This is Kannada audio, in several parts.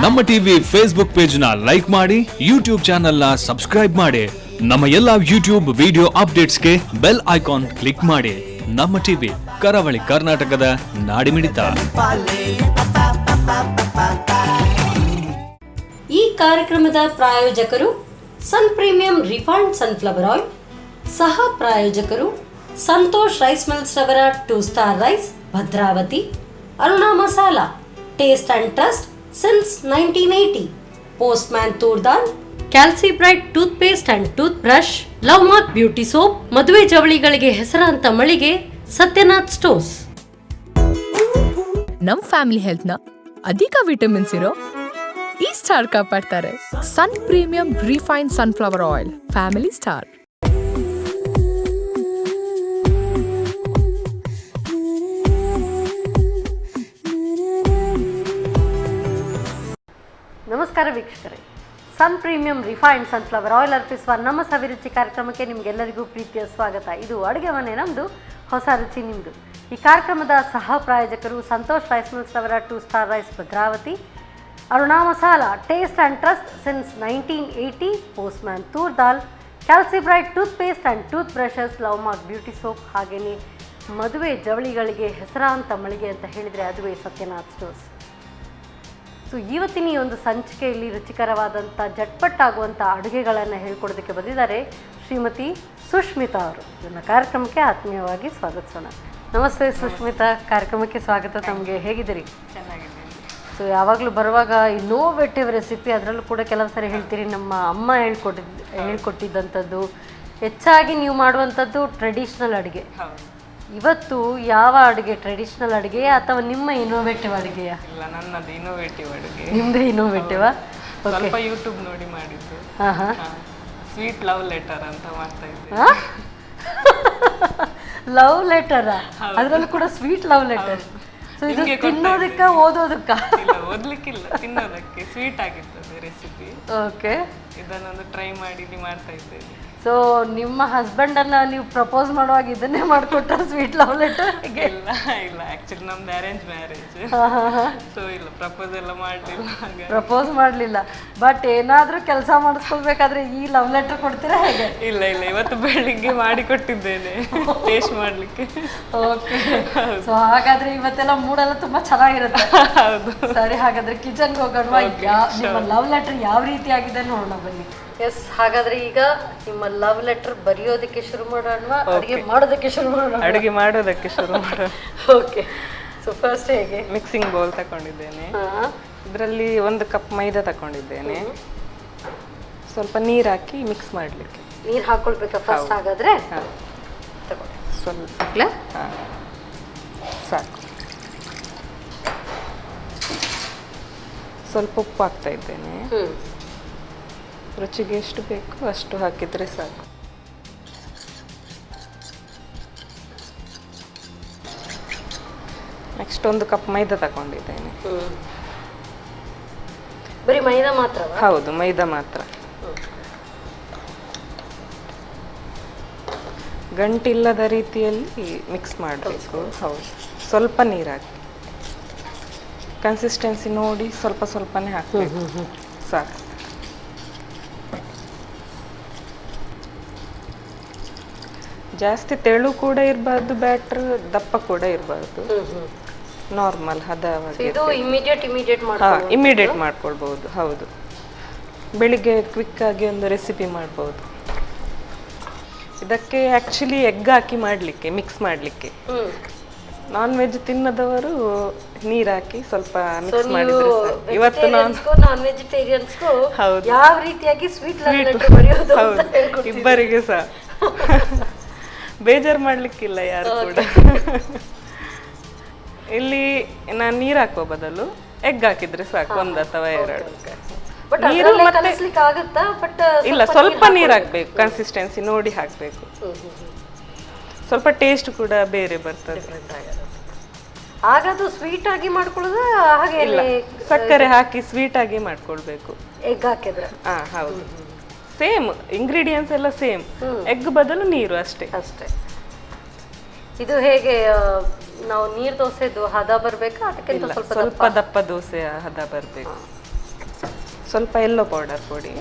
ನಮ್ಮ ಟಿವಿ ಫೇಸ್ಬುಕ್ ಪೇಜ್ ನ ಲೈಕ್ ಮಾಡಿ, ಯೂಟ್ಯೂಬ್ ಚಾನೆಲ್ ನ ಸಬ್ಸ್ಕ್ರೈಬ್ ಮಾಡಿ. ನಮ್ಮ ಎಲ್ಲಾ ಯೂಟ್ಯೂಬ್ ವಿಡಿಯೋ ಅಪ್ಡೇಟ್ಸ್ಗೆ ಬೆಲ್ ಐಕಾನ್ ಕ್ಲಿಕ್ ಮಾಡಿ. ನಮ್ಮ ಟಿವಿ ಕರಾವಳಿ ಕರ್ನಾಟಕದ ನಾಡಿಮಿಡಿತ. ಈ ಕಾರ್ಯಕ್ರಮದ ಪ್ರಾಯೋಜಕರು sun premium refined sunflower oil, ಸಹ ಪ್ರಾಯೋಜಕರು ಸಂತೋಷ್ ರೈಸ್ ಮಿಲ್ಸ್ ರವರ 2 star rice Bhadravati, Aruna masala taste and trust since 1980, postman toor dal, Calci bright toothpaste and toothbrush, love mark beauty soap, ಮದುವೆ ಜವಳಿಗಳಿಗೆ ಹೆಸರಾಂತ ಮಳಿಗೆ ಸತ್ಯನಾಥ್ ಸ್ಟೋರ್ಸ್. ನಮ್ ಫ್ಯಾಮಿಲಿ ಹೆಲ್ತ್ ನ ಅಧಿಕ ವಿಟಮಿನ್ಸ್ ಇರೋ ಈ ಸ್ಟಾರ್ ಕಾಪಾಡ್ತಾರೆ. Sun premium refined sunflower oil, family star. ನಮಸ್ಕಾರ ವೀಕ್ಷಕರೇ, ಸನ್ ಪ್ರೀಮಿಯಂ ರಿಫೈನ್ಡ್ ಸನ್ಫ್ಲವರ್ ಆಯಿಲ್ ಅರ್ಪಿಸುವ ನಮ್ಮ ಸವಿರುಚಿ ಕಾರ್ಯಕ್ರಮಕ್ಕೆ ನಿಮಗೆಲ್ಲರಿಗೂ ಪ್ರೀತಿಯ ಸ್ವಾಗತ. ಇದು ಅಡುಗೆ ಮನೆ ನಮ್ಮದು, ಹೊಸ ರುಚಿ ನಿಮ್ಮದು. ಈ ಕಾರ್ಯಕ್ರಮದ ಸಹ ಪ್ರಾಯೋಜಕರು ಸಂತೋಷ್ ರೈಸ್ ಮಿಲ್ಸ್ ರವರ 2 star rice Bhadravati, Aruna masala taste and trust since 1980, postman toor dal, Calci bright toothpaste and toothbrushes, love mark beauty soap, ಹಾಗೆಯೇ ಮದುವೆ ಜವಳಿಗಳಿಗೆ ಹೆಸರಾಂತ ಮಳಿಗೆ ಅಂತ ಹೇಳಿದರೆ ಅದುವೇ ಸತ್ಯನಾಥ್ ಸ್ಟೋರ್ಸ್. ಸೊ ಇವತ್ತಿನ ಈ ಒಂದು ಸಂಚಿಕೆಯಲ್ಲಿ ರುಚಿಕರವಾದಂಥ ಜಟ್ಪಟ್ಟಾಗುವಂಥ ಅಡುಗೆಗಳನ್ನು ಹೇಳ್ಕೊಡೋದಕ್ಕೆ ಬಂದಿದ್ದಾರೆ ಶ್ರೀಮತಿ ಸುಷ್ಮಿತಾ ಅವರು. ನನ್ನ ಕಾರ್ಯಕ್ರಮಕ್ಕೆ ಆತ್ಮೀಯವಾಗಿ ಸ್ವಾಗತಿಸೋಣ. ನಮಸ್ತೆ ಸುಷ್ಮಿತಾ, ಕಾರ್ಯಕ್ರಮಕ್ಕೆ ಸ್ವಾಗತ. ತಮಗೆ ಹೇಗಿದ್ದೀರಿ? ಚೆನ್ನಾಗಿದ್ದೀನಿ. ಸೊ ಯಾವಾಗಲೂ ಬರುವಾಗ ಇನ್ನೋವೇಟಿವ್ ರೆಸಿಪಿ, ಅದರಲ್ಲೂ ಕೂಡ ಕೆಲವು ಸಾರಿ ಹೇಳ್ತೀರಿ ನಮ್ಮ ಅಮ್ಮ ಹೇಳ್ಕೊಟ್ಟಿದ್ದಂಥದ್ದು, ಹೆಚ್ಚಾಗಿ ನೀವು ಮಾಡುವಂಥದ್ದು ಟ್ರೆಡಿಷ್ನಲ್ ಅಡುಗೆ. ಇವತ್ತು ಯಾವ ಅಡುಗೆ, ಟ್ರೆಡಿಷ್ನಲ್ ಅಡುಗೆಯಾ ಅಥವಾ ನಿಮ್ಮ ಇನೋವೇಟಿವ್ ಅಡುಗೆಯಾ? ಇಲ್ಲ, ನನ್ನದು ಇನೋವೇಟಿವ್ ಅಡುಗೆ. ನಿಮ್ಮದೇ ಇನೋವೇಟಿವಾ? ಸ್ವಲ್ಪ ಯೂಟ್ಯೂಬ್ ನೋಡಿ ಮಾಡಿದ್ದು. ಸ್ವೀಟ್ ಲವ್ ಲೆಟರ್ ಅಂತ ಮಾಡ್ತಾ ಇದ್ದೆ. ಲವ್ ಲೆಟರಾ? ಅದರಲ್ಲೂ ಕೂಡ ಸ್ವೀಟ್ ಲವ್ ಲೆಟರ್. ಸೊ ಇದು ತಿನ್ನೋದಕ್ಕ ಓದೋದಕ್ಕ? ಇಲ್ಲ, ಓದ್ಲಿಕ್ಕಿಲ್ಲ, ತಿನ್ನೋದಕ್ಕೆ. ಸ್ವೀಟ್ ಆಗಿರ್ತದೆ ರೆಸಿಪಿ. ಓಕೆ, ಇದನ್ನೊಂದು ಟ್ರೈ ಮಾಡಿ ಇಲ್ಲಿ ಮಾಡ್ತಾ ಇದ್ದೇನೆ. ಸೊ ನಿಮ್ಮ ಹಸ್ಬೆಂಡನ್ನು ನೀವು ಪ್ರಪೋಸ್ ಮಾಡುವಾಗ ಇದನ್ನೇ ಮಾಡಿಕೊಟ್ಟ ಸ್ವೀಟ್ ಲವ್ ಲೆಟರ್? ಇಲ್ಲ ಇಲ್ಲ, ಆಕ್ಚುಲಿ ನಮ್ದು ಅರೇಂಜ್ ಮ್ಯಾರೇಜ್. ಸೊ ಇಲ್ಲ, ಪ್ರಪೋಸ್ ಎಲ್ಲ ಮಾಡಲಿಲ್ಲ. ಪ್ರಪೋಸ್ ಮಾಡಲಿಲ್ಲ, ಬಟ್ ಏನಾದರೂ ಕೆಲಸ ಮಾಡಿಸ್ಕೊಳ್ಬೇಕಾದ್ರೆ ಈ ಲವ್ ಲೆಟರ್ ಕೊಡ್ತೀರಾ ಹೇಗೆ? ಇಲ್ಲ ಇಲ್ಲ, ಇವತ್ತು ಬೆಳಿಗ್ಗೆ ಮಾಡಿ ಕೊಟ್ಟಿದ್ದೇನೆ ಟೇಸ್ಟ್ ಮಾಡಲಿಕ್ಕೆ. ಓಕೆ, ಸೊ ಹಾಗಾದ್ರೆ ಇವತ್ತೆಲ್ಲ ಮೂಡೆಲ್ಲ ತುಂಬಾ ಚೆನ್ನಾಗಿರುತ್ತೆ. ಹೌದು. ಸರಿ, ಹಾಗಾದ್ರೆ ಕಿಚನ್ಗೆ ಹೋಗೋಣ. ನಿಮ್ಮ ಲವ್ ಲೆಟರ್ ಯಾವ ರೀತಿ ಆಗಿದೆ ನೋಡೋಣ ಬನ್ನಿ. ಎಸ್, ಹಾಗಾದ್ರೆ ಈಗ ನಿಮ್ಮ ಲವ್ ಲೆಟರ್ ಬರೆಯೋದಕ್ಕೆ ಶುರು ಮಾಡೋಣ, ಅಡುಗೆ ಮಾಡೋದಕ್ಕೆ ಶುರು ಮಾಡೋಣ? ಅಡುಗೆ ಮಾಡೋದಕ್ಕೆ ಶುರು ಮಾಡೋಣ. ಓಕೆ, ಸೊ ಫಸ್ಟ್ ಹೇಗೆ? ಮಿಕ್ಸಿಂಗ್ ಬೌಲ್ ತಗೊಂಡಿದ್ದೇನೆ. ಇದರಲ್ಲಿ 1 ಕಪ್ ಮೈದಾ ತಗೊಂಡಿದ್ದೇನೆ. ಸ್ವಲ್ಪ ನೀರು ಹಾಕಿ ಮಿಕ್ಸ್ ಮಾಡಲಿಕ್ಕೆ. ನೀರು ಹಾಕೊಳ್ಬೇಕಾ ಫಸ್ಟ್? ಹಾಗಾದ್ರೆ ಸ್ವಲ್ಪ ಸಾಕು. ಸ್ವಲ್ಪ ಉಪ್ಪು ಹಾಕ್ತಾ ಇದ್ದೇನೆ. ರುಚಿಗೆ ಎಷ್ಟು ಬೇಕು ಅಷ್ಟು ಹಾಕಿದರೆ ಸಾಕು. ನೆಕ್ಸ್ಟ್ 1 ಕಪ್ ಮೈದಾ ತಗೊಂಡಿದ್ದೇನೆ. ಬರೀ ಮೈದಾ ಮಾತ್ರ? ಹೌದು, ಮೈದಾ ಮಾತ್ರ. ಗಂಟಿಲ್ಲದ ರೀತಿಯಲ್ಲಿ ಮಿಕ್ಸ್ ಮಾಡಬೇಕು. ಹೌದು, ಸ್ವಲ್ಪ ನೀರು ಹಾಕಿ, ಕನ್ಸಿಸ್ಟೆನ್ಸಿ ನೋಡಿ ಸ್ವಲ್ಪ ಸ್ವಲ್ಪನೇ ಹಾಕಬೇಕು, ಸಾಕು. ಜಾಸ್ತಿ ತೆಳು ಕೂಡ ಇರಬಾರ್ದು, ಬ್ಯಾಟ್ರ್ ದಪ್ಪ ಕೂಡ ಇರಬಾರ್ದು, ನಾರ್ಮಲ್ ಹದವಾಗಿ. ಇದು ಇಮಿಡಿಯೇಟ್ ಮಾಡ್ಕೊಳ್ಬಹುದು. ಹೌದು, ಬೆಳಿಗ್ಗೆ ಕ್ವಿಕ್ ಆಗಿ ಒಂದು ರೆಸಿಪಿ ಮಾಡ್ಬೋದು. ಇದಕ್ಕೆ ಆ್ಯಕ್ಚುಲಿ ಎಗ್ ಹಾಕಿ ಮಾಡಲಿಕ್ಕೆ, ಮಿಕ್ಸ್ ಮಾಡಲಿಕ್ಕೆ. ನಾನ್ ವೆಜ್ ತಿನ್ನದವರು ನೀರು ಹಾಕಿ ಸ್ವಲ್ಪ ಮಿಕ್ಸ್ ಮಾಡಿದ್ರೆ ಸಾಕು. ಇವತ್ತು ನಾನ್ ವೆಜಿಟೇರಿಯನ್ಸ್ಗೂ ಯಾವ ರೀತಿಯಾಗಿ ಸ್ವೀಟ್ ಬರೆಯೋದು ಇಬ್ಬರಿಗೆ ಸಹ ಬೇಜಾರು ಮಾಡ್ಲಿಕ್ಕಿಲ್ಲ ಯಾರು ಕೂಡ. ಇಲ್ಲಿ ನಾನು ನೀರು ಹಾಕುವ ಬದಲು ಎಗ್ ಹಾಕಿದ್ರೆ ಸಾಕು, 1 ಅಥವಾ 2. ನೀರು ಮತ್ತೆ ಇಲ್ಲ, ಸ್ವಲ್ಪ ನೀರು ಹಾಕ್ಬೇಕು, ಕನ್ಸಿಸ್ಟೆನ್ಸಿ ನೋಡಿ ಹಾಕಬೇಕು. ಸ್ವಲ್ಪ ಟೇಸ್ಟ್ ಕೂಡ ಬೇರೆ ಬರ್ತದೆ. ಹಾಗಾದ್ರೆ ಸ್ವೀಟ್ ಆಗಿ ಮಾಡ್ಕೊಳ್ಳೋದು ಹಾಗೆ? ಇಲ್ಲ, ಸಕ್ಕರೆ ಹಾಕಿ ಸ್ವೀಟ್ ಆಗಿ ಮಾಡ್ಕೊಳ್ಬೇಕು ಎಗ್ ಹಾಕಿದ್ರೆ. ಹೌದು, ಸೇಮ್ ಇಂಗ್ರೀಡಿಯೆಂಟ್ಸ್ ಎಲ್ಲ ಸೇಮ್. ಎಗ್ ಬದಲು ನೀರು ಅಷ್ಟೇ. ಇದು ಹೇಗೆ ನಾವು ನೀರು ದೋಸೆದು ಹದ ಬರಬೇಕಾ ಅದಕ್ಕಿಂತ ಸ್ವಲ್ಪ ದಪ್ಪ ದೋಸೆ ಹದ ಬರಬೇಕು. ಸ್ವಲ್ಪ ಎಲ್ಲೋ ಪೌಡರ್ ಕೊಡಿ,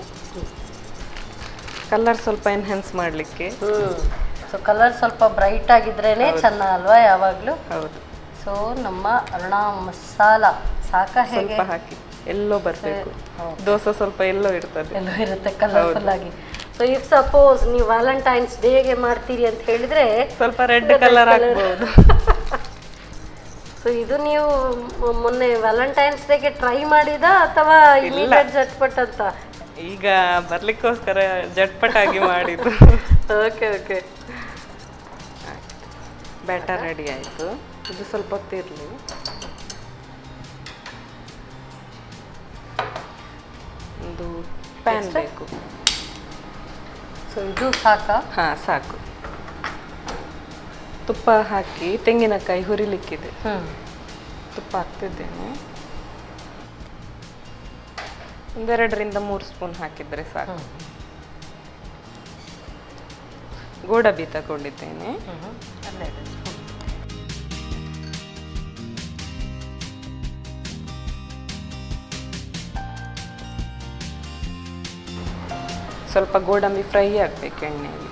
ಕಲರ್ ಸ್ವಲ್ಪ ಎನ್ಹ್ಯಾನ್ಸ್ ಮಾಡಲಿಕ್ಕೆ. ಸೊ ಕಲರ್ ಸ್ವಲ್ಪ ಬ್ರೈಟ್ ಆಗಿದ್ರೇನೆ ಚೆನ್ನ ಅಲ್ವಾ ಯಾವಾಗಲೂ? ಹೌದು. ಸೊ ನಮ್ಮ ಅರ್ಣ ಮಸಾಲ ಸಾಕ ಹೇಗೆ ಸ್ವಲ್ಪ ಹಾಕಿ ಎಲ್ಲೋ ಬರಬೇಕು. ದೋಸೆ ಸ್ವಲ್ಪ ಎಲ್ಲೋ ಇರ್ತದೆ, ಎಲ್ಲೋ ಇರುತ್ತೆ ಕಲರ್ಫುಲ್ ಆಗಿ. ಸೊ ಇಫ್ ಸಪೋಸ್ ನೀವು ವ್ಯಾಲೆಂಟೈನ್ಸ್ ಡೇಗೆ ಮಾಡ್ತೀರಿ ಅಂತ ಹೇಳಿದ್ರೆ ಸ್ವಲ್ಪ ರೆಡ್ ಕಲರ್ ಹಾಕ್ಬೋದು. ಸೊ ಇದು ನೀವು ಮೊನ್ನೆ ವ್ಯಾಲೆಂಟೈನ್ಸ್ ಡೇಗೆ ಟ್ರೈ ಮಾಡಿದ ಅಥವಾ ಇಮಿಡಿಯೇಟ್ ಜಟ್ಪಟ್ ಅಂತ? ಈಗ ಬರ್ಲಿಕ್ಕೋಸ್ಕರ ಜಟ್ಪಟಾಗಿ ಮಾಡಿದ್ದು. Okay okay. ಬ್ಯಾಟರ್ ರೆಡಿ ಆಯಿತು. ಇದು ಸ್ವಲ್ಪ ಹೊತ್ತಿರಲಿ. ಒಂದು ಪ್ಯಾನ್ ಬೇಕು. ಸೊ ಇದು ಸಾಕಾ? ಹಾಂ ಸಾಕು. ತುಪ್ಪ ಹಾಕಿ ತೆಂಗಿನಕಾಯಿ ಹುರಿಲಿಕ್ಕಿದೆ. ತುಪ್ಪ ಹಾಕ್ತಿದ್ದೇನೆ. 2-3 ಸ್ಪೂನ್ ಹಾಕಿದರೆ ಸಾಕು. ಗೋಡಂಬಿ ತಗೊಂಡಿದ್ದೇನೆ. ಸ್ವಲ್ಪ ಗೋಡಂಬಿ ಫ್ರೈ ಆಗಬೇಕು ಎಣ್ಣೆಯಲ್ಲಿ.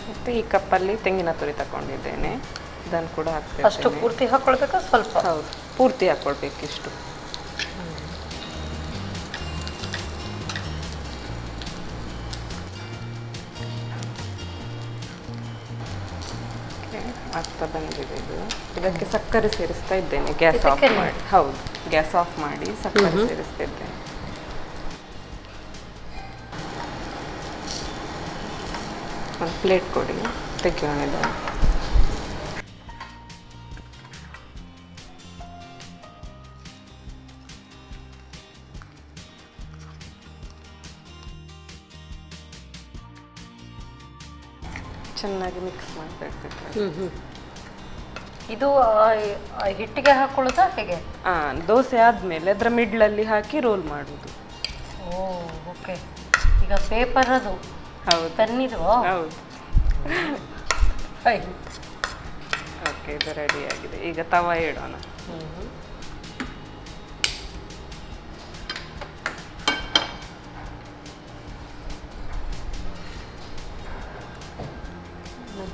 ಮತ್ತು ಈ ಕಪ್ಪಲ್ಲಿ ತೆಂಗಿನ ತುರಿ ತಗೊಂಡಿದ್ದೇನೆ, ಇದನ್ನು ಕೂಡ ಹಾಕ್ತೇನೆ. ಅಷ್ಟು ಪೂರ್ತಿ ಹಾಕೊಳ್ಬೇಕಾ ಸ್ವಲ್ಪ? ಹೌದು, ಪೂರ್ತಿ ಹಾಕ್ಕೊಳ್ಬೇಕು ಇಷ್ಟು. ಆಗ್ತಾ ಬಂದಿದೆ ಇದು. ಇದಕ್ಕೆ ಸಕ್ಕರೆ ಸೇರಿಸ್ತಾ ಇದ್ದೇನೆ. ಗ್ಯಾಸ್ ಆಫ್ ಮಾಡಿ. ಹೌದು, ಗ್ಯಾಸ್ ಆಫ್ ಮಾಡಿ ಸಕ್ಕರೆ ಸೇರಿಸ್ತಾ ಇದ್ದೇನೆ. ಒಂದು ಪ್ಲೇಟ್ ಕೊಡಿ, ತೆಗೆಯೋಣ ಇದನ್ನು. ಚೆನ್ನಾಗಿ ಮಿಕ್ಸ್ ಮಾಡಬೇಕು. ಇದು ಹಿಟ್ಟಿಗೆ ಹಾಕೊಳ್ಳೋದಾ ಹೇಗೆ? ದೋಸೆ ಆದ್ಮೇಲೆ ಅದರ ಮಿಡ್ಲಲ್ಲಿ ಹಾಕಿ ರೋಲ್ ಮಾಡುವುದು. ಓ ಓಕೆ. ಈಗ ಪೇಪರ್ ಅದು ಹೌದು, ಪೆನ್ನಿದು. ಹೌದು. ಓಕೆ, ಇದು ರೆಡಿ ಆಗಿದೆ. ಈಗ ತವ ಇಡೋಣ.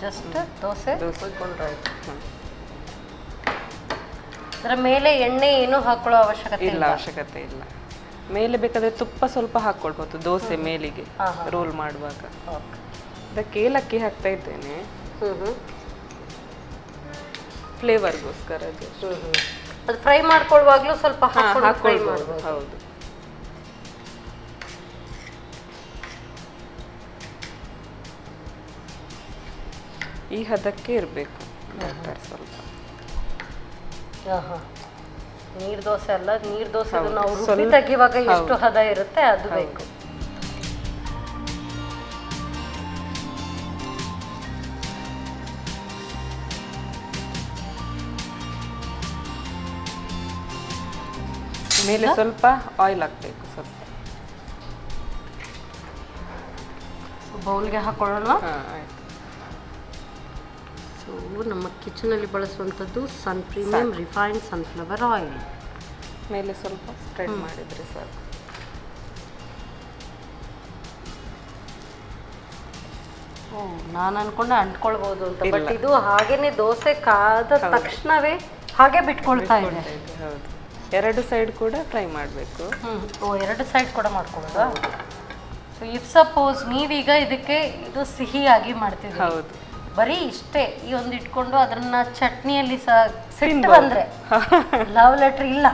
ಜಸ್ಟ್ ದೋಸೆ ಕುಯ್ಕೊಂಡ್ರೆ ಆಯ್ತು. ಅದರ ಮೇಲೆ ಎಣ್ಣೆ ಏನು ಹಾಕೊಳ್ಳೋ ಅವಶ್ಯಕತೆ ಇಲ್ಲ, ಅವಶ್ಯಕತೆ ಇಲ್ಲ. ಮೇಲೆ ಬೇಕಾದ್ರೆ ತುಪ್ಪ ಸ್ವಲ್ಪ ಹಾಕೊಳ್ಬೋದು ದೋಸೆ ಮೇಲಿಗೆ ರೋಲ್ ಮಾಡುವಾಗ. ಅದಕ್ಕೆ ಏಲಕ್ಕಿ ಹಾಕ್ತಾ ಇದ್ದೇನೆ ಫ್ಲೇವರ್ಗೋಸ್ಕರ. ಅದು ಫ್ರೈ ಮಾಡ್ಕೊಳ್ಳುವಾಗಲೂ ಸ್ವಲ್ಪ ಹಾಕೊಳ್ಬೋದು. ಹೌದು. ಈ ಹದಕ್ಕೆ ಇರಬೇಕು ಬ್ಯಾಟರ್ ಸ್ವಲ್ಪ. ನೀರ್ ದೋಸೆ ಅಲ್ಲ, ನೀರ್ ದೋಸೆ ನಾವು ರುಬ್ಬಿ ತೆಗಿವಾಗ ಎಷ್ಟು ಹದ ಇರುತ್ತೆ ಅದು ಬೇಕು. ಮೇಲೆ ಸ್ವಲ್ಪ ಆಯಿಲ್ ಹಾಕಬೇಕು. ಸ್ವಲ್ಪ ಬೌಲ್ಗೆ ಹಾಕೊಳ್ಳೋಣ. ಆಯ್ತು. ಸೊ ನಮ್ಮ ಕಿಚನಲ್ಲಿ ಬಳಸುವಂಥದ್ದು ಸನ್ ಪ್ರೀಮಿಯಂ ರಿಫೈನ್ಡ್ ಸನ್ಫ್ಲವರ್ ಆಯಿಲ್. ಮೇಲೆ ಸ್ವಲ್ಪ ಸ್ಪ್ರೆಡ್ ಮಾಡಿದರೆ ಸಾಕು. ನಾನು ಅನ್ಕೊಂಡೆ ಅಂಟ್ಕೊಳ್ಬೋದು ಅಂತ, ಬಟ್ ಇದು ಹಾಗೇನೆ ದೋಸೆ ಕಾದ ತಕ್ಷಣವೇ ಹಾಗೆ ಬಿಟ್ಕೊಳ್ತಾ ಇದೆ. ಹೌದು, ಎರಡು ಸೈಡ್ ಕೂಡ ಫ್ರೈ ಮಾಡಬೇಕು. ಎರಡು ಸೈಡ್ ಕೂಡ ಮಾಡ್ಕೊಳ್ಳೋದಾ? ಸೊ ಇಫ್ ಸಪೋಸ್ ನೀವೀಗ ಇದಕ್ಕೆ ಇದು ಸಿಹಿಯಾಗಿ ಮಾಡ್ತೀವಿ, ಹೌದು, ಬರೀ ಇಷ್ಟೇ ಈ ಒಂದು ಇಟ್ಕೊಂಡು ಅದನ್ನ ಚಟ್ನಿಯಲ್ಲಿ ಸಿಟ್ಟು ಬಂದ್ರೆ ಲವ್ ಲೆಟರ್ ಇಲ್ಲ,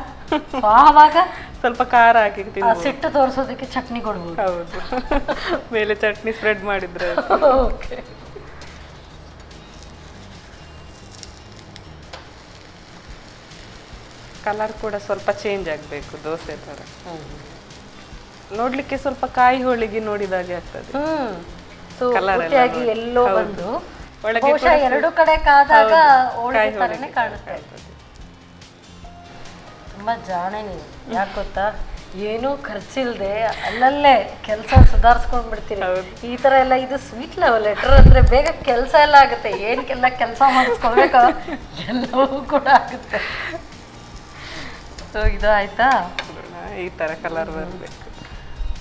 ಆವಾಗ ಸ್ವಲ್ಪ ಖಾರ ಹಾಕಿ ಸಿಟ್ಟು ತೋರಿಸೋದಕ್ಕೆ ಚಟ್ನಿ ಕೊಡ್ಬೋದು. ಹೌದು, ಮೇಲೆ ಚಟ್ನಿ ಸ್ಪ್ರೆಡ್ ಮಾಡಿದ್ರೆ. ಓಕೆ. ಕಲರ್ ಕೂಡ ಸ್ವಲ್ಪ ಚೇಂಜ್ ಆಗಬೇಕು ದೋಸೆ ಥರ. ನೋಡ್ಲಿಕ್ಕೆ ಸ್ವಲ್ಪ ಕಾಯಿ ಹೋಳಿಗೆ ನೋಡಿದಾಗೆ ಆಗ್ತದೆ. ಕಲರ್ ಎಲ್ಲೋ ಬಂದು ಬಹುಶಃ ಎರಡು ಕಡೆ ಕಾದಾಗ ಹೋಳಿಗೆ ಥರನೇ ಕಾಣುತ್ತೆ. ತುಂಬಾ ಜಾಣೆ ನೀವು. ಯಾಕೆ ಗೊತ್ತಾ, ಏನೂ ಖರ್ಚಿಲ್ಲದೆ ಅಲ್ಲಲ್ಲೇ ಕೆಲಸ ಸುಧಾರಿಸ್ಕೊಂಡ್ಬಿಡ್ತೀರಿ. ಈ ಥರ ಎಲ್ಲ ಇದು ಸ್ವೀಟ್ ಲವ್ ಲೆಟರ್ ಅಂದರೆ ಬೇಗ ಕೆಲಸ ಎಲ್ಲ ಆಗುತ್ತೆ. ಏನಕ್ಕೆಲ್ಲ ಕೆಲಸ ಮಾಡಿಸ್ಕೊಳ್ಬೇಕು ಎಲ್ಲವೂ ಕೂಡ ಆಗುತ್ತೆ. ಸೊ ಇದು ಆಯ್ತಾ, ಈ ಥರ ಕಲರ್ ಬರಬೇಕು.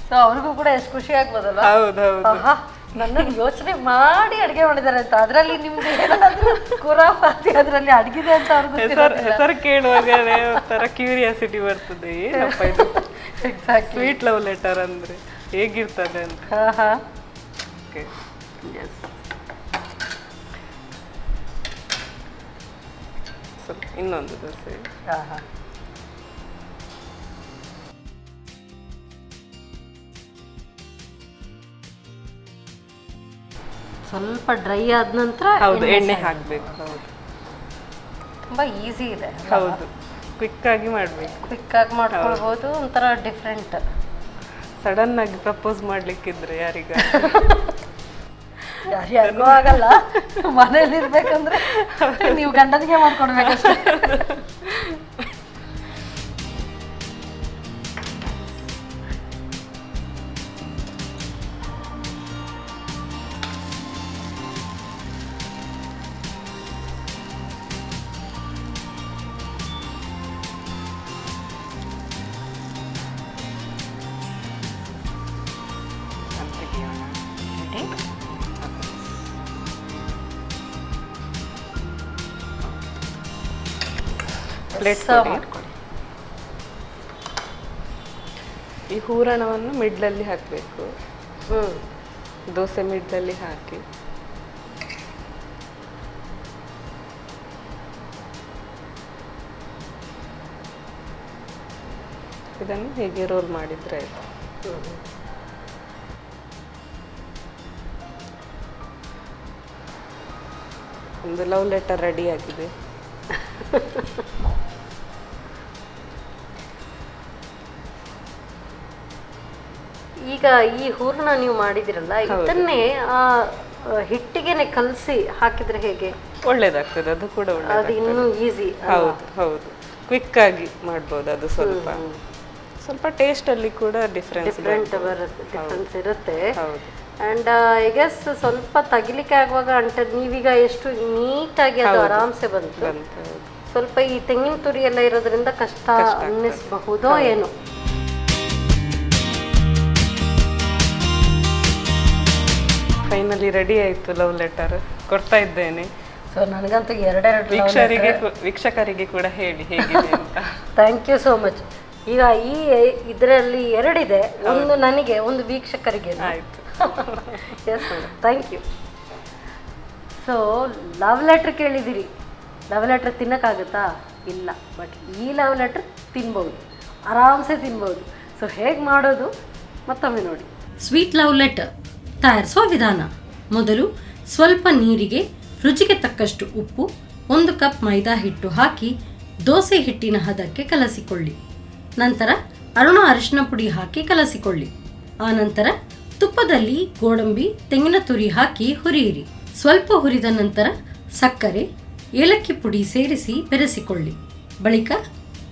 ಸೊ ಅವ್ರಿಗೂ ಕೂಡ ಎಷ್ಟು ಖುಷಿ ಆಗ್ಬೋದಲ್ಲ. ಹೌದೌದು. ನನ್ನನ್ನು ಯೋಚನೆ ಮಾಡಿ ಅಡುಗೆ ಮಾಡಿದ್ದಾರೆ ಅಂತ. ಅದರಲ್ಲಿ ನಿಮ್ಗೆ ಏನಾದರೂ ಕುರಾಫಾತಿ ಅದರಲ್ಲಿ ಅಡಗಿದೆ ಅಂತ ಅವ್ರಿಗೆ ಹೆಸರು ಕೇಳುವಾಗ ಒಂಥರ ಕ್ಯೂರಿಯಾಸಿಟಿ ಬರ್ತದೆ, ಏನಪ್ಪ ಇದು ಸ್ವೀಟ್ ಲವ್ ಲೆಟರ್ ಅಂದ್ರೆ ಹೇಗಿರ್ತದೆ ಅಂತ. ಸ್ವಲ್ಪ ಇನ್ನೊಂದು ದೋಸೆ. ಸ್ವಲ್ಪ ಡ್ರೈ ಆದ ನಂತರ ಹೌದು ಎಣ್ಣೆ ಹಾಕಬೇಕು. ಹೌದು, ತುಂಬಾ ಈಸಿ ಇದೆ. ಹೌದು, ಕ್ವಿಕ್ ಆಗಿ ಮಾಡಬೇಕು. ಕ್ವಿಕ್ ಆಗಿ ಮಾಡ್ಕೊಳ್ಬೋದು. ಒಂಥರ ಡಿಫ್ರೆಂಟ್. ಸಡನ್ ಆಗಿ ಪ್ರಪೋಸ್ ಮಾಡ್ಲಿಕ್ಕಿದ್ರೆ ಯಾರಿಗೂ ಆಗಲ್ಲ. ಮನೇಲಿ ಇರ್ಬೇಕಂದ್ರೆ ನೀವು ಗಂಡನಿಗೆ ಮಾಡ್ಕೊಡ್ಬೇಕಷ್ಟೇ. ಪ್ಲೇಟ್ ಮಾಡ್ಕೊಳ್ಳಿ. ಈ ಹೂರಣವನ್ನು ಮಿಡ್ಲಲ್ಲಿ ಹಾಕಬೇಕು. ದೋಸೆ ಮಿಡ್ಲಲ್ಲಿ ಹಾಕಿ ಇದನ್ನು ಹೀಗೆ ರೋಲ್ ಮಾಡಿದ್ರೆ ಆಯ್ತು. ಒಂದು ಲವ್ ಲೆಟರ್ ರೆಡಿ ಆಗಿದೆ. ಈಗ ಈ ಹೂರ್ಣ ನೀವು ಮಾಡಿದಿರಲ್ಲ, ಇದನ್ನೇ ಆ ಹಿಟ್ಟಿಗೆನೆ ಕಲಸಿ ಹಾಕಿದ್ರೆ ಹೇಗೆ ಒಳ್ಳೇದಾಗ್ತದೆ? ಅದು ಕೂಡ ಅದು ಇನ್ನೂ ಈಸಿ. ಹೌದು ಹೌದು, ಕ್ವಿಕ್ ಆಗಿ ಮಾಡ್ಬೋದು. ಅದು ಸ್ವಲ್ಪ ಸ್ವಲ್ಪ ಟೇಸ್ಟ್ ಅಲ್ಲಿ ಕೂಡ ಡಿಫರೆನ್ಸ್ ಇರುತ್ತೆ. ಅಂಡ್ ಐ ಗೆಸ್ ಸ್ವಲ್ಪ ತಗಿಲಿಕ್ಕೆ ಆಗುವಾಗ ಅಂಟದ್. ನೀವೀಗ ಎಷ್ಟು ನೀಟಾಗಿ ಅದು ಆರಾಮ್ಸೆ ಬಂತು. ಸ್ವಲ್ಪ ಈ ತೆಂಗಿನ ತುರಿ ಎಲ್ಲ ಇರೋದ್ರಿಂದ ಕಷ್ಟ ಅನ್ನಿಸಬಹುದೋ ಏನೋ. ಫೈನಲಿ ರೆಡಿ ಆಯ್ತು ಲವ್ ಲೆಟರ್. ಕೊಡ್ತಾ ಇದ್ದೇನೆ. ಸೊ ನನಗಂತೂ ಎರಡೆರಡು ವೀಕ್ಷಕರಿಗೆ ಕೂಡ ಹೇಳಿ ಹೇಗಿದೆ ಅಂತ. Thank you so much. ಈಗ ಈ ಇದರಲ್ಲಿ ಎರಡಿದೆ, ಒಂದು ನನಗೆ, ಒಂದು ವೀಕ್ಷಕರಿಗೆ. ಆಯ್ತು. Yes madam, thank you. So love letter ಕೇಳಿದಿರಿ. ಲವ್ ಲೆಟ್ರ್ ತಿನ್ನೋಕ್ಕಾಗುತ್ತಾ? ಇಲ್ಲ. ಬಟ್ ಈ ಲವ್ ಲೆಟ್ರ್ ತಿನ್ಬೋದು, ಆರಾಮ್ಸೆ ತಿನ್ಬೋದು. ಸೊ ಹೇಗೆ ಮಾಡೋದು ಮತ್ತೊಮ್ಮೆ ನೋಡಿ. ಸ್ವೀಟ್ ಲವ್ ಲೆಟರ್ ತಯಾರಿಸುವ ವಿಧಾನ: ಮೊದಲು ಸ್ವಲ್ಪ ನೀರಿಗೆ ರುಚಿಗೆ ತಕ್ಕಷ್ಟು ಉಪ್ಪು, 1 ಕಪ್ ಮೈದಾ ಹಿಟ್ಟು ಹಾಕಿ ದೋಸೆ ಹಿಟ್ಟಿನ ಹದಕ್ಕೆ ಕಲಸಿಕೊಳ್ಳಿ. ನಂತರ ಅರಿಶಿನ ಪುಡಿ ಹಾಕಿ ಕಲಸಿಕೊಳ್ಳಿ. ಆನಂತರ ತುಪ್ಪದಲ್ಲಿ ಗೋಡಂಬಿ, ತೆಂಗಿನ ತುರಿ ಹಾಕಿ ಹುರಿಯಿರಿ. ಸ್ವಲ್ಪ ಹುರಿದ ನಂತರ ಸಕ್ಕರೆ, ಏಲಕ್ಕಿ ಪುಡಿ ಸೇರಿಸಿ ಬೆರೆಸಿಕೊಳ್ಳಿ. ಬಳಿಕ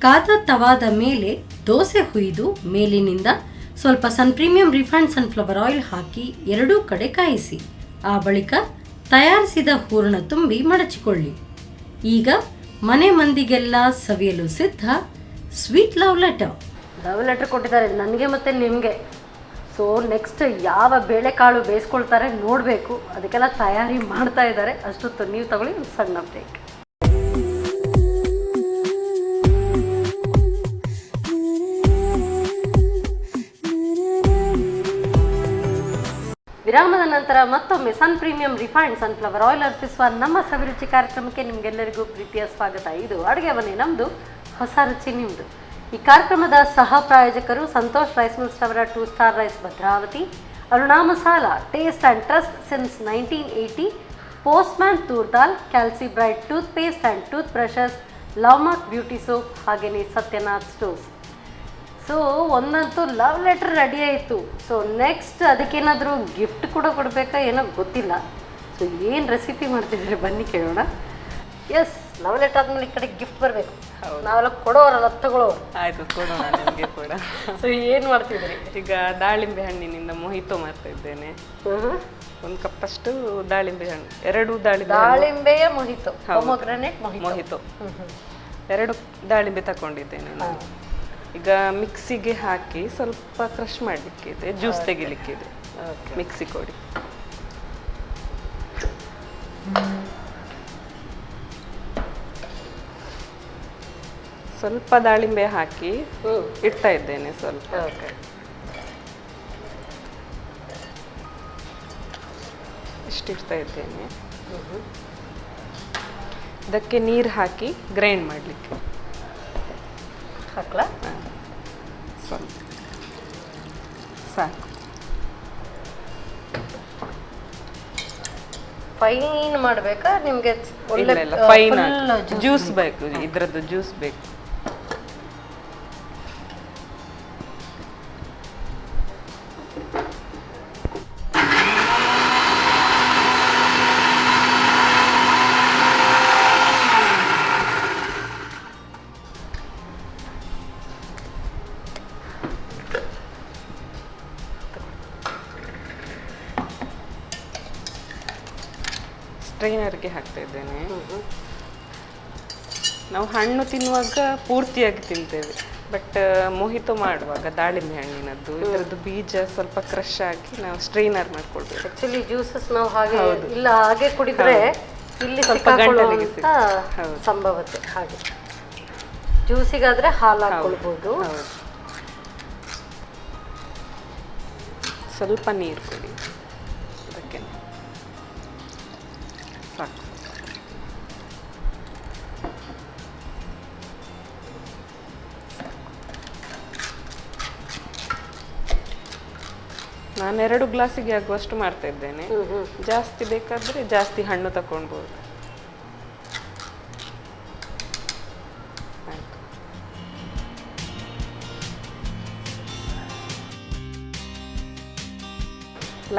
ಕಾದ ತವಾದ ಮೇಲೆ ದೋಸೆ ಹುಯ್ದು ಮೇಲಿನಿಂದ ಸ್ವಲ್ಪ ಪ್ರೀಮಿಯಂ ರಿಫೈನ್ಡ್ ಸನ್ಫ್ಲವರ್ ಆಯಿಲ್ ಹಾಕಿ ಎರಡೂ ಕಡೆ ಕಾಯಿಸಿ. ಆ ಬಳಿಕ ತಯಾರಿಸಿದ ಹೂರಣ ತುಂಬಿ ಮಡಚಿಕೊಳ್ಳಿ. ಈಗ ಮನೆ ಮಂದಿಗೆಲ್ಲ ಸವಿಯಲು ಸಿದ್ಧ sweet love letter. Love letter ಕೊಟ್ಟಿದ್ದಾರೆ ನನಗೆ ಮತ್ತು ನಿಮಗೆ. ಸೊ ನೆಕ್ಸ್ಟ್ ಯಾವ ಬೇಳೆಕಾಳು ಬೇಯಿಸ್ಕೊಳ್ತಾರೆ ನೋಡಬೇಕು. ಅದಕ್ಕೆಲ್ಲ ತಯಾರಿ ಮಾಡ್ತಾ ಇದ್ದಾರೆ. ಅಷ್ಟೊತ್ತು ನೀವು ತಗೊಳ್ಳಿ ಒಂದು ಸಣ್ಣ ಬ್ರೇಕ್. ವಿರಾಮದ ನಂತರ ಮತ್ತೊಮ್ಮೆ ಪ್ರೀಮಿಯಂ ರಿಫೈನ್ಡ್ ಸನ್ಫ್ಲವರ್ ಆಯಿಲ್ ಅರ್ಪಿಸುವ ನಮ್ಮ ಸವಿರುಚಿ ಕಾರ್ಯಕ್ರಮಕ್ಕೆ ನಿಮಗೆಲ್ಲರಿಗೂ ಪ್ರೀತಿಯ ಸ್ವಾಗತ. ಇದು ಅಡುಗೆ ಮನೆ ನಮ್ಮದು, ಹೊಸ ರುಚಿ ನಿಮ್ಮದು. ಈ ಕಾರ್ಯಕ್ರಮದ ಸಹ ಪ್ರಾಯೋಜಕರು ಸಂತೋಷ್ ರೈಸ್ ಮಿಲ್ಸ್ ಅವರ 2 star rice Bhadravati, Aruna masala taste and trust since 1980, postman toor dal, Calci bright toothpaste and toothbrushes, lovemark beauty soap, ಹಾಗೆಯೇ ಸತ್ಯನಾಥ್ ಸ್ಟೋವ್ಸ್. ಸೊ ಒಂದಂತೂ ಲವ್ ಲೆಟರ್ ರೆಡಿ ಆಯಿತು. ಸೊ ನೆಕ್ಸ್ಟ್ ಅದಕ್ಕೇನಾದರೂ ಗಿಫ್ಟ್ ಕೂಡ ಕೊಡಬೇಕಾ ಏನೋ ಗೊತ್ತಿಲ್ಲ. ಸೊ ಏನು ರೆಸಿಪಿ ಮಾಡ್ತಿದ್ದೀರಿ ಬನ್ನಿ ಕೇಳೋಣ. ಎಸ್ ಲವ್ ಲೆಟರ್ ಆದ್ಮೇಲೆ ಈ ಕಡೆ ಗಿಫ್ಟ್ ಬರಬೇಕು. ನಾವೆಲ್ಲ ಕೊಡೋರಲ್ಲ ತಗೊಳ್ಳೋರು. ಆಯ್ತು, ಕೊಡೋಣ ನಿಮಗೆ ಕೂಡ. ಸೊ ಏನು ಮಾಡ್ತಿದ್ರಿ? ಈಗ ದಾಳಿಂಬೆ ಹಣ್ಣಿನಿಂದ ಮೊಹಿತೋ ಮಾಡ್ತಾ ಇದ್ದೇನೆ. ಒಂದು ಕಪ್ಪಷ್ಟು ದಾಳಿಂಬೆ ಹಣ್ಣು, 2 ದಾಳಿಂಬೆಯ ಮೊಹಿತೋ, ಪೊಮೊಗ್ರಾನೇಟ್ ಮೊಹಿತೋ, 2 ದಾಳಿಂಬೆ ತಗೊಂಡಿದ್ದೇನೆ ನಾನು. ಈಗ ಮಿಕ್ಸಿಗೆ ಹಾಕಿ ಸ್ವಲ್ಪ ಕ್ರಷ್ ಮಾಡಲಿಕ್ಕಿದೆ, ಜ್ಯೂಸ್ ತೆಗಿಲಿಕ್ಕಿದೆ. ಮಿಕ್ಸಿ ಕೊಡಿ. ಸ್ವಲ್ಪ ದಾಳಿಂಬೆ ಹಾಕಿ ಇಡ್ತಾ ಇದ್ದೇನೆ. ಸ್ವಲ್ಪ ಇಷ್ಟಿಡ್ತಾ ಇದ್ದೇನೆ. ಇದಕ್ಕೆ ನೀರು ಹಾಕಿ ಗ್ರೈಂಡ್ ಮಾಡಲಿಕ್ಕೆ ಹಾಕ್ಲಾ? ಸ್ವಲ್ಪ ಸಾಕು. ಫೈನ್ ಮಾಡಬೇಕಾ ನಿಮಗೆ? ಫೈನ್ ಜ್ಯೂಸ್ ಬೇಕು, ಇದ್ರದ್ದು ಜ್ಯೂಸ್ ಬೇಕು. ಸ್ಟ್ರೈನರ್ಗೆ ಹಾಕ್ತಾ ಇದ್ದೇನೆ. ನಾವು ಹಣ್ಣು ತಿನ್ನುವಾಗ ಪೂರ್ತಿಯಾಗಿ ತಿಂತೇವೆ, ಬಟ್ ಮೊಹಿತೋ ಮಾಡುವಾಗ ದಾಳಿಂಬೆ ಹಣ್ಣಿನದ್ದು ಇದರದ್ದು ಬೀಜ ಸ್ವಲ್ಪ ಕ್ರಶ್ ಆಗಿ ನಾವು ಸ್ಟ್ರೈನರ್ ಮಾಡ್ಕೊಳ್ಬೇಕು. ಆಕ್ಚುಲಿ ಜ್ಯೂಸಸ್ ನಾವು ಹಾಗೆ ಇಲ್ಲ ಹಾಗೆ ಕುಡಿದ್ರೆ ಇಲ್ಲಿ ಸ್ವಲ್ಪ ಗಂಟಲಿಗೆ ಸಂಭವತೆ. ಹಾಗೆ ಜ್ಯೂಸಿಗಾದ್ರೆ ಹಾಲು ಹಾಕೊಳ್ಬೋದು. ಸ್ವಲ್ಪ ನೀರು ಕೊಡಿ ಅದಕ್ಕೆ ಸಾಕು. ನಾನು 2 ಗ್ಲಾಸಿಗೆ ಆಗುವಷ್ಟು ಮಾಡ್ತಾ ಇದ್ದೇನೆ. ಜಾಸ್ತಿ ಬೇಕಾದ್ರೆ ಜಾಸ್ತಿ ಹಣ್ಣು ತಕೊಳ್ಬೋದು.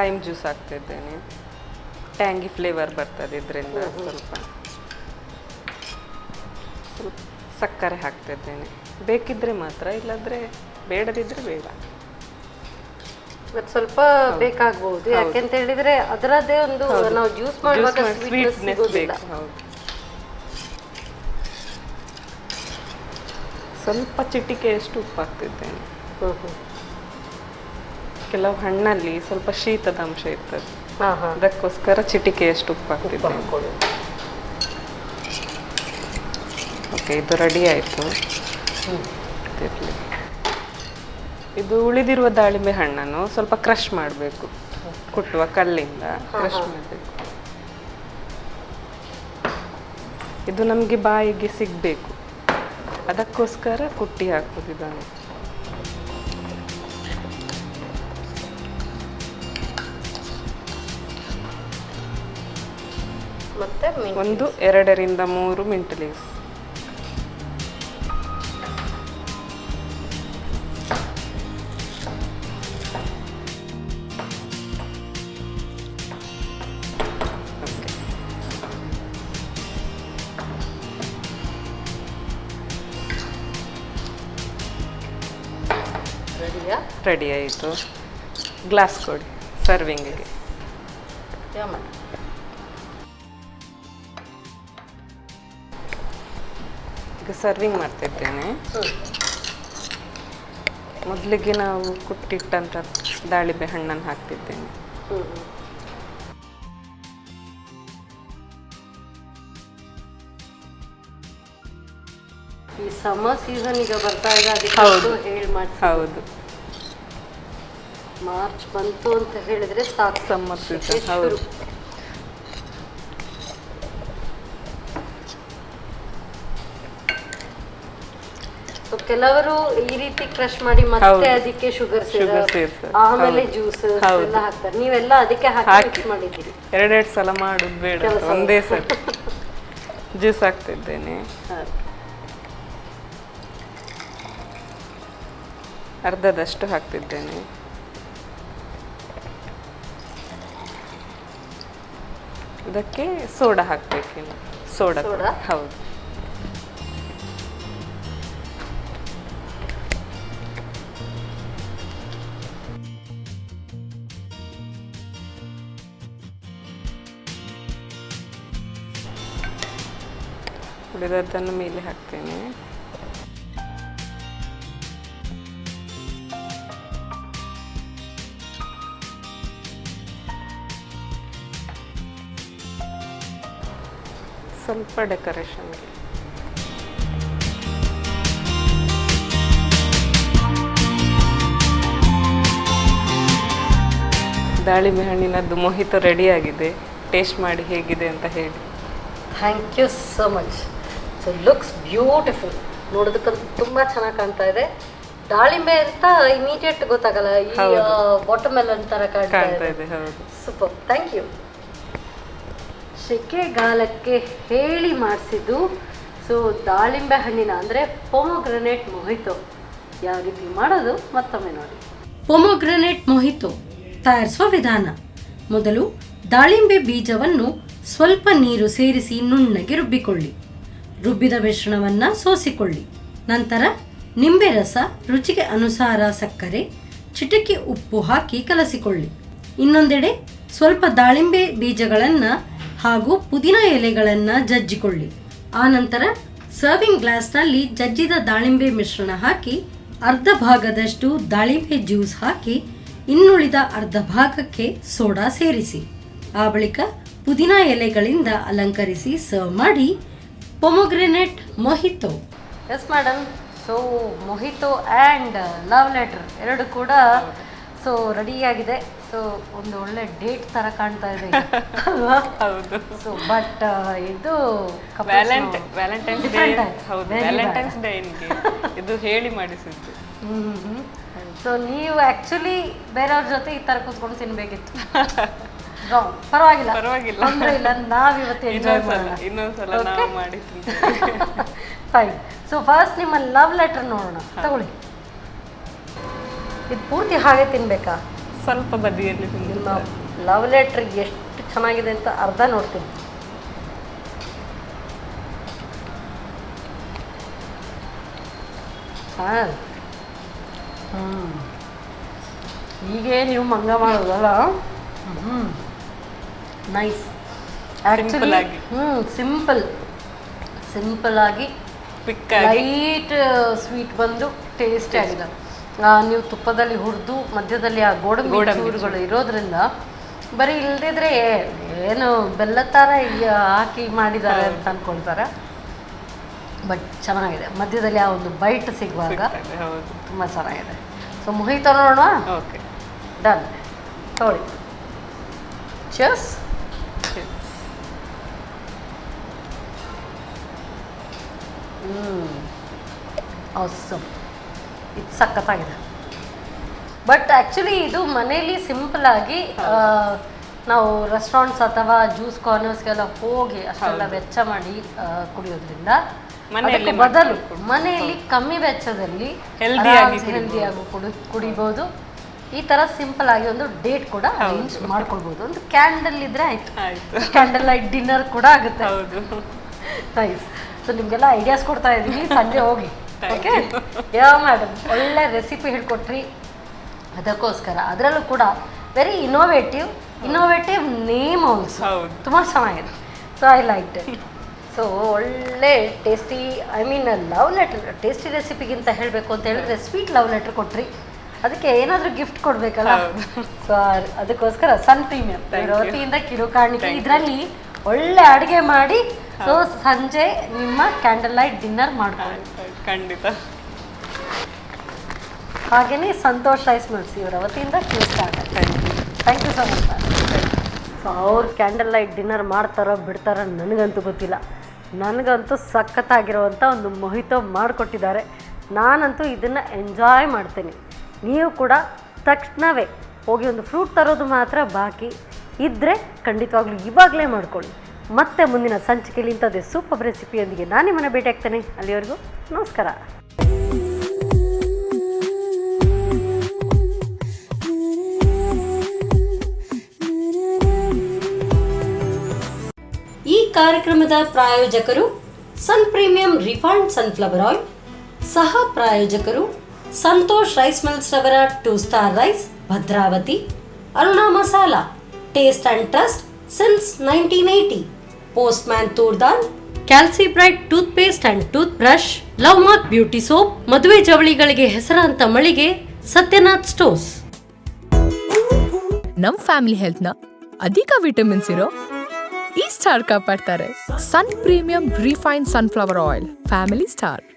ಲೈಮ್ ಜ್ಯೂಸ್ ಹಾಕ್ತಾ ಇದ್ದೇನೆ, ಟ್ಯಾಂಗಿ ಫ್ಲೇವರ್ ಬರ್ತದೆ ಇದರಿಂದ. ಸ್ವಲ್ಪ ಸಕ್ಕರೆ ಹಾಕ್ತಾ ಇದ್ದೇನೆ, ಬೇಕಿದ್ರೆ ಮಾತ್ರ, ಇಲ್ಲದ್ರೆ ಬೇಡದಿದ್ರೆ ಬೇಡ. ಸ್ವಲ್ಪ ಬೇಕಾಗಬಹುದು, ಯಾಕೆಂತ ಹೇಳಿದ್ರೆ ಅದರದ್ದೇ ಒಂದು ನಾವು ಜ್ಯೂಸ್ ಮಾಡುವಾಗ ಸ್ವೀಟ್ನೆಸ್ ಬೇಕು. ಹೌದು, ಸ್ವಲ್ಪ ಚಿಟಿಕೆಯಷ್ಟು ಉಪ್ಪು ಹಾಕ್ತಿದ್ದೇನೆ. ಕೆಲವು ಹಣ್ಣಲ್ಲಿ ಸ್ವಲ್ಪ ಶೀತದ ಅಂಶ ಇರ್ತದೆ, ಅದಕ್ಕೋಸ್ಕರ ಚಿಟಿಕೆಯಷ್ಟು ಉಪ್ಪು ಹಾಕ್ತಿದ್ದೇನೆ. ಓಕೆ, ಇದು ರೆಡಿ ಆಯಿತು. ಇದು ಉಳಿದಿರುವ ದಾಳಿಂಬೆ ಹಣ್ಣನ್ನು ಸ್ವಲ್ಪ ಕ್ರಷ್ ಮಾಡಬೇಕು, ಕುಟ್ಟುವ ಕಲ್ಲಿಂದ ಕ್ರಷ್ ಮಾಡಬೇಕು. ಇದು ನಮಗೆ ಬಾಯಿಗೆ ಸಿಗಬೇಕು, ಅದಕ್ಕೋಸ್ಕರ ಕುಟ್ಟಿ ಹಾಕೋದು ಇದನ್ನು. ಮತ್ತೆ 1, 2ರಿಂದ 3 ಮಿಂಟ್ ಲೀವ್ಸ್. ರೆಡಿ ಆಯಿತು. ಗ್ಲಾಸ್ ಕೊಡಿ ಸರ್ವಿಂಗಿಗೆ. ಈಗ ಸರ್ವಿಂಗ್ ಮಾಡ್ತಿದ್ದೇನೆ. ಮೊದಲಿಗೆ ನಾವು ಕುಟ್ಟಿಟ್ಟಂಥ ದಾಳಿಂಬೆ ಹಣ್ಣನ್ನು ಹಾಕ್ತಿದ್ದೇನೆ. ಈ ಸಮ್ಮರ್ ಸೀಸನ್ ಈಗ ಬರ್ತಾ ಇದೆ, ಅದಕ್ಕೆ ಹೇಳಿ ಮಾಡಿ. ಹೌದು, ಮಾರ್ಚ್ ಬಂತು ಅಂತ ಹೇಳಿದ್ರೆ ಸಾಕು, ಸಮ್ಮರ್ ಸೀಸನ್. ಹೌದು, ಕೆಲವರು ಈ ರೀತಿ ಕ್ರಶ್ ಮಾಡಿ ಮತ್ತೆ ಅದಕ್ಕೆ ಶುಗರ್ ಸೇರಿಸ್ತಾರೆ, ಆಮೇಲೆ ಜ್ಯೂಸ್ ಎಲ್ಲ ಹಾಕ್ತಾರೆ. ನೀವೆಲ್ಲ ಅದಕ್ಕೆ ಹಾಕಿ ಮಿಕ್ಸ್ ಮಾಡಿದ್ದೀರಿ. 2 ಸಲ ಮಾಡೋದು ಬೇಡ, ಒಂದೇ ಸಲ ಜ್ಯೂಸ್ ಹಾಕ್ತಿದ್ದೇನೆ. ಅರ್ಧದಷ್ಟು ಹಾಕ್ತಿದ್ದೇನೆ. ಇದಕ್ಕೆ ಸೋಡಾ ಹಾಕ್ಬೇಕಿಲ್ಲ. Soda soda? ಹೌದು. ಉಳಿದದ್ದನ್ನು ಮೇಲೆ ಹಾಕ್ತೇನೆ. ಸ್ವಲ್ಪ ಡೆಕೋರೇಷನ್ಗೆ ದಾಳಿಂಬೆ ಹಣ್ಣಿನದ್ದು ಮೊಹಿತೋ ರೆಡಿ ಆಗಿದೆ. ಟೇಸ್ಟ್ ಮಾಡಿ ಹೇಗಿದೆ ಅಂತ ಹೇಳಿ. Thank you so much. So looks beautiful. ನೋಡೋದಕ್ಕಂತೂ ತುಂಬ ಚೆನ್ನಾಗಿ ಕಾಣ್ತಾ ಇದೆ. ದಾಳಿಂಬೆ ಅಂತ ಇಮಿಡಿಯೇಟ್ ಗೊತ್ತಾಗಲ್ಲ, ಈ ವಾಟರ್ಮೆಲನ್ ಥರ ಕಾಣ್ತಾ ಇದೆ. Super, thank you. ಸೆಕೆಗಾಲಕ್ಕೆ ಹೇಳಿ ಮಾಡಿಸಿದ್ದು. ಸೊ ದಾಳಿಂಬೆ ಹಣ್ಣಿನ ಅಂದರೆ ಪೊಮೊಗ್ರನೇಟ್ ಮೊಹಿತೋ ಯಾವ ರೀತಿ ಮಾಡೋದು ಮತ್ತೊಮ್ಮೆ ನೋಡಿ. ಪೊಮೊಗ್ರನೇಟ್ ಮೊಹಿತೋ ತಯಾರಿಸುವ ವಿಧಾನ. ಮೊದಲು ದಾಳಿಂಬೆ ಬೀಜವನ್ನು ಸ್ವಲ್ಪ ನೀರು ಸೇರಿಸಿ ನುಣ್ಣಗೆ ರುಬ್ಬಿಕೊಳ್ಳಿ. ರುಬ್ಬಿದ ಮಿಶ್ರಣವನ್ನು ಸೋಸಿಕೊಳ್ಳಿ. ನಂತರ ನಿಂಬೆ ರಸ, ರುಚಿಗೆ ಅನುಸಾರ ಸಕ್ಕರೆ, ಚಿಟಿಕೆ ಉಪ್ಪು ಹಾಕಿ ಕಲಸಿಕೊಳ್ಳಿ. ಇನ್ನೊಂದೆಡೆ ಸ್ವಲ್ಪ ದಾಳಿಂಬೆ ಬೀಜಗಳನ್ನು ಹಾಗೂ ಪುದೀನ ಎಲೆಗಳನ್ನು ಜಜ್ಜಿಕೊಳ್ಳಿ. ಆನಂತರ ಸರ್ವಿಂಗ್ ಗ್ಲಾಸ್ನಲ್ಲಿ ಜಜ್ಜಿದ ದಾಳಿಂಬೆ ಮಿಶ್ರಣ ಹಾಕಿ ಅರ್ಧ ಭಾಗದಷ್ಟು ದಾಳಿಂಬೆ ಜ್ಯೂಸ್ ಹಾಕಿ ಇನ್ನುಳಿದ ಅರ್ಧ ಭಾಗಕ್ಕೆ ಸೋಡಾ ಸೇರಿಸಿ. ಆ ಬಳಿಕ ಪುದೀನ ಎಲೆಗಳಿಂದ ಅಲಂಕರಿಸಿ ಸರ್ವ್ ಮಾಡಿ. Pomegranate mojito. Yes madam. So mojito and love letter ಎರಡು ಕೂಡ ಸೊ ರೆಡಿಯಾಗಿದೆ. ಸೊ ಒಂದು ಒಳ್ಳೆ ಡೇಟ್ ಥರ ಕಾಣ್ತಾ ಇದೆ ಅಲ್ವಾ? ಹೌದು. ಸೊ ಬಟ್ ಇದು ವ್ಯಾಲೆಂಟೈನ್ಸ್ ಡೇ. ಹೌದು, ವ್ಯಾಲೆಂಟೈನ್ಸ್ ಡೇಗೆ ಇದು ಹೇಳಿ ಮಾಡಿಸಿದ್ದು. ಸೊ ನೀವು ಆ್ಯಕ್ಚುಲಿ ಬೇರೆಯವ್ರ ಜೊತೆ ಈ ಥರ ಕೂತ್ಕೊಂಡು ತಿನ್ಬೇಕಿತ್ತು. ಪರವಾಗಿಲ್ಲ, ತೊಂದರೆ ಇಲ್ಲ. ನಾವಿವತ್ತು ಎಂಜಾಯ್ ಮಾಡೋಣ. ಇನ್ನೊಂದ್ಸಲ ನಾವು ಮಾಡಿ ಫೈನ್. ಸೊ ಫಸ್ಟ್ ನಿಮ್ಮ ಲವ್ ಲೆಟರ್ ನೋಡೋಣ. ತಗೊಳ್ಳಿ. ಇದು ಪೂರ್ತಿ ಹಾಗೆ ತಿನ್ಬೇಕಾ? ಸ್ವಲ್ಪ ಬದಿಯಲ್ಲಿ ನಿಮ್ಮ ಲವ್ ಲೆಟರ್ ಎಷ್ಟು ಚೆನ್ನಾಗಿದೆ ಅಂತ ಅರ್ಧ ನೋಡ್ತೀನಿ. ಹಾಂ, ಹೀಗೆ ನೀವು ಮಂಗ ಮಾಡೋದಲ್ಲ. ನೈಸ್. ಆ್ಯಕ್ಚುಲಿ ಸಿಂಪಲ್ ಆಗಿ ಲೈಟ್ ಸ್ವೀಟ್ ಬಂದು ಟೇಸ್ಟ್ ಆಗಿದೆ. ನೀವು ತುಪ್ಪದಲ್ಲಿ ಹುರಿದು ಮಧ್ಯದಲ್ಲಿ ಆ ಗೋಡಂಬಿ ಚೂರುಗಳು ಇರೋದ್ರಿಂದ ಬರೀ ಇಲ್ದಿದ್ರೆ ಏನು ಬೆಲ್ಲ ಥರ ಹಾಕಿ ಮಾಡಿದ್ದಾರೆ ಅಂತ ಅಂದ್ಕೊಳ್ತಾರೆ. ಬಟ್ ಚೆನ್ನಾಗಿದೆ. ಮಧ್ಯದಲ್ಲಿ ಆ ಒಂದು ಬೈಟ್ ಸಿಗುವಾಗ ತುಂಬ ಚೆನ್ನಾಗಿದೆ. ಸೊ ಮೊಹಿತೋ ನೋಡೋಣ. Okay, done. ತೊಗೊಳ್ಳಿ. ಚೀರ್ಸ್. ಆಸಮ್. ಇದು ಸಖತ್ತಾಗಿದೆ. ಬಟ್ ಆ್ಯಕ್ಚುಲಿ ಇದು ಮನೇಲಿ ಸಿಂಪಲ್ ಆಗಿ ನಾವು ರೆಸ್ಟೋರೆಂಟ್ಸ್ ಅಥವಾ ಜ್ಯೂಸ್ ಕಾರ್ನರ್ಸ್ಗೆಲ್ಲ ಹೋಗಿ ಅಷ್ಟೆಲ್ಲ ವೆಚ್ಚ ಮಾಡಿ ಕುಡಿಯೋದ್ರಿಂದ ಬದಲು ಮನೆಯಲ್ಲಿ ಕಮ್ಮಿ ವೆಚ್ಚದಲ್ಲಿ ಹೆಲ್ದಿಯಾಗಿ ಕುಡಿಬೋದು. ಈ ಥರ ಸಿಂಪಲ್ ಆಗಿ ಒಂದು ಡೇಟ್ ಕೂಡ ಅರೇಂಜ್ ಮಾಡ್ಕೊಳ್ಬೋದು. ಒಂದು ಕ್ಯಾಂಡಲ್ ಇದ್ರೆ ಆಯ್ತು, ಕ್ಯಾಂಡಲ್ ಲೈಟ್ ಡಿನ್ನರ್ ಕೂಡ ಆಗುತ್ತೆ. ನೈಸ್. ಸೊ ನಿಮಗೆಲ್ಲ ಐಡಿಯಾಸ್ ಕೊಡ್ತಾ ಇದ್ದೀವಿ, ಸಂಜೆ ಹೋಗಿ. ಓಕೆ. ಯಾ ಮೇಡಮ್, ಒಳ್ಳೆ ರೆಸಿಪಿ ಹೇಳ್ಕೊಟ್ರಿ. ಅದಕ್ಕೋಸ್ಕರ ಅದರಲ್ಲೂ ಕೂಡ ವೆರಿ ಇನ್ನೋವೇಟಿವ್ ನೇಮ್ ಆಲ್ಸೋ ತುಂಬ ಚೆನ್ನಾಗಿದೆ. So I like it. So ಒಳ್ಳೆ tasty, I mean love letter, tasty ರೆಸಿಪಿಗಿಂತ ಹೇಳಬೇಕು ಅಂತ ಹೇಳಿದ್ರೆ ಸ್ವೀಟ್ ಲವ್ ಲೆಟರ್ ಕೊಟ್ರಿ. ಅದಕ್ಕೆ ಏನಾದರೂ ಗಿಫ್ಟ್ ಕೊಡಬೇಕಲ್ಲ. ಸೊ ಅದಕ್ಕೋಸ್ಕರ ಸನ್ ಪ್ರೀಮಿಯಂ ಇವರ ವತಿಯಿಂದ ಕಿರು ಕಾಣಿಕೆ. ಇದರಲ್ಲಿ ಒಳ್ಳೆ ಅಡುಗೆ ಮಾಡಿ ಸೊ ಸಂಜೆ ನಿಮ್ಮ ಕ್ಯಾಂಡಲ್ ಲೈಟ್ ಡಿನ್ನರ್ ಮಾಡ್ಕೊಳ್ಳಿ. ಖಂಡಿತ. ಹಾಗೆಯೇ ಸಂತೋಷ್ ರೈಸ್ ಮಿಲ್ಸ್ ಇವರ ವತಿಯಿಂದ ಟೇಸ್ಟ್ ಆಗುತ್ತೆ. Thank you so much. So ಅವ್ರು ಕ್ಯಾಂಡಲ್ ಲೈಟ್ ಡಿನ್ನರ್ ಮಾಡ್ತಾರೋ ಬಿಡ್ತಾರೋ ನನಗಂತೂ ಗೊತ್ತಿಲ್ಲ. ನನಗಂತೂ ಸಖತ್ತಾಗಿರುವಂಥ ಒಂದು ಮೊಹಿತೋ ಮಾಡಿಕೊಟ್ಟಿದ್ದಾರೆ. ನಾನಂತೂ ಇದನ್ನು ಎಂಜಾಯ್ ಮಾಡ್ತೀನಿ. ನೀವು ಕೂಡ ತಕ್ಷಣವೇ ಹೋಗಿ ಒಂದು ಫ್ರೂಟ್ ತರೋದು ಮಾತ್ರ ಬಾಕಿ ಇದ್ದರೆ ಖಂಡಿತವಾಗ್ಲೂ ಇವಾಗಲೇ ಮಾಡ್ಕೊಳ್ಳಿ. ಮತ್ತೆ ಮುಂದಿನ ಸಂಚಿಕೆಯಲ್ಲಿ ಇಂಥದ್ದೇ ಸೂಪರ್ ರೆಸಿಪಿಯೊಂದಿಗೆ ನಾನು ನಿಮ್ಮನ್ನು ಭೇಟಿ ಆಗ್ತೇನೆ. ಅಲ್ಲಿವರೆಗೂ ನಮಸ್ಕಾರ. ಕಾರ್ಯಕ್ರಮದ ಪ್ರಾಯೋಜಕರು sun premium refined sunflower oil, ಸಹ ಪ್ರಾಯೋಜಕರು ಸಂತೋಷ್ ರೈಸ್ ಮಿಲ್ಸ್ ರವರ 2 star rice Bhadravati, Aruna masala taste and trust since 1980, postman toor dal, Calci bright toothpaste and toothbrush, love mark beauty soap, ಮದುವೆ ಜವಳಿಗಳಿಗೆ ಹೆಸರಾಂತ ಮಳಿಗೆ ಸತ್ಯನಾಥ್ ಸ್ಟೋರ್ಸ್. ನಮ್ ಫ್ಯಾಮಿಲಿ ಹೆಲ್ತ್ ನ ಅಧಿಕ ವಿಟಮಿನ್ಸ್ ಇರೋ ಈ ಸ್ಟಾರ್ ಕಾಪಾಡ್ತಾರೆ. Sun premium refine sunflower oil, family star.